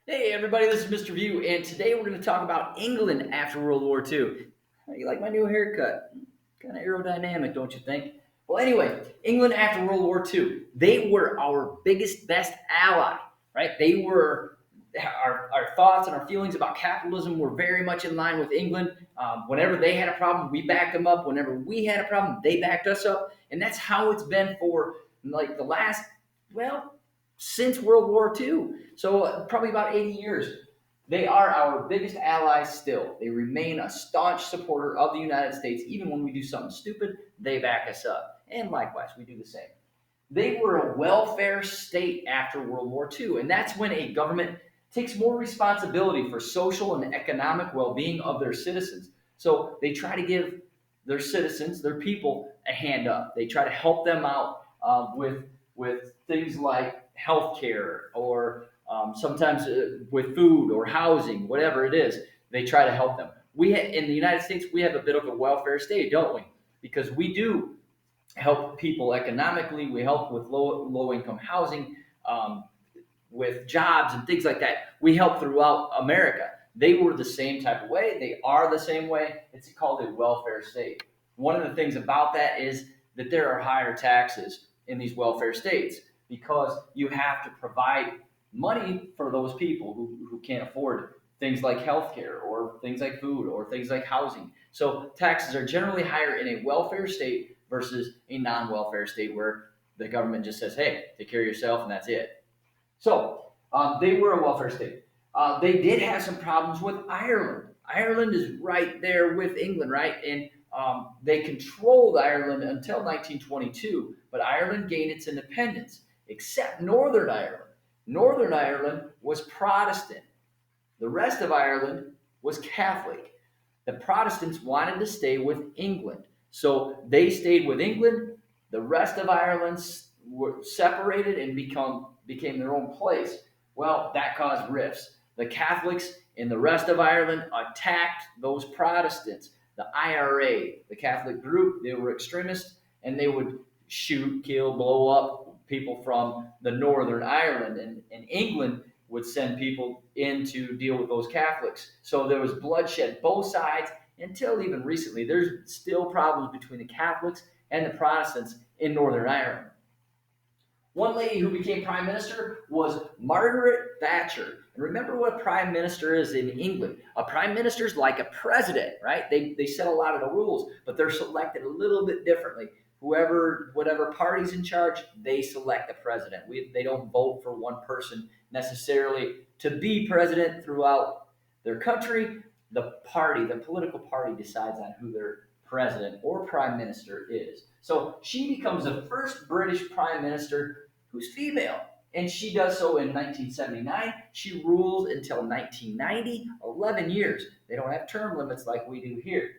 Hey everybody, this is Mr. View, and today we're going to talk about England after World War II. How you like my new haircut? Kind of aerodynamic, don't you think? Well, anyway, England after World War II, they were our biggest, best ally, right? They were our thoughts and our feelings about capitalism were very much in line with England. Whenever they had a problem, we backed them up. Whenever we had a problem, they backed us up, and that's how it's been for like the last, well, since World War II. So probably about 80 years. They are our biggest allies still. They remain a staunch supporter of the United States. Even when we do something stupid, they back us up. And likewise, we do the same. They were a welfare state after World War II, and that's when a government takes more responsibility for social and economic well being of their citizens. So they try to give their citizens, their people, a hand up. They try to help them out with things like healthcare or sometimes with food or housing, whatever it is. They try to help them. In the United States, we have a bit of a welfare state, don't we? Because we do help people economically. We help with low income housing, um, with jobs and things like that. We help throughout America. They were the same type of way. They are the same way. It's called a welfare state. One of the things about that is that there are higher taxes in these welfare states because you have to provide money for those people who can't afford things like healthcare or things like food or things like housing. So taxes are generally higher in a welfare state versus a non-welfare state where the government just says, "Hey, take care of yourself," and that's it. So they were a welfare state. They did have some problems with Ireland. Ireland is right there with England, right? And they controlled Ireland until 1922, but Ireland gained its independence, except Northern Ireland. Northern Ireland was Protestant. The rest of Ireland was Catholic. The Protestants wanted to stay with England. So they stayed with England. The rest of Ireland were separated and became their own place. Well, that caused rifts. The Catholics in the rest of Ireland attacked those Protestants. The IRA, the Catholic group, they were extremists and they would shoot, kill, blow up people from the Northern Ireland. And England would send people in to deal with those Catholics. So there was bloodshed both sides until even recently. There's still problems between the Catholics and the Protestants in Northern Ireland. One lady who became prime minister was Margaret Thatcher. And remember what a prime minister is in England. A prime minister is like a president, right? They set a lot of the rules, but they're selected a little bit differently. Whatever party's in charge, they select the president. They don't vote for one person necessarily to be president throughout their country. The political party decides on who their president or prime minister is. So she becomes the first British prime minister who's female. And she does so in 1979. She rules until 1990, 11 years. They don't have term limits like we do here.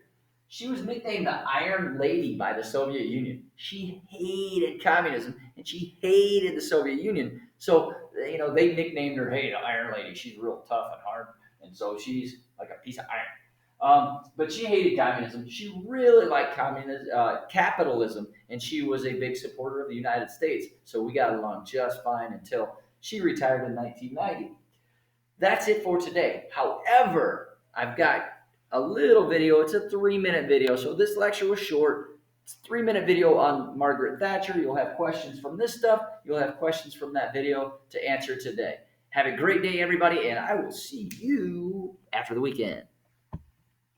She was nicknamed the Iron Lady by the Soviet Union. She hated communism and she hated the Soviet Union. So, they nicknamed her, hey, the Iron Lady. She's real tough and hard. And so she's like a piece of iron. But she hated communism. She really liked capitalism, and she was a big supporter of the United States. So we got along just fine until she retired in 1990. That's it for today. However, I've got a little video. It's a 3-minute video. So this lecture was short. It's a 3-minute video on Margaret Thatcher. You'll have questions from this stuff. You'll have questions from that video to answer today. Have a great day, everybody, and I will see you after the weekend.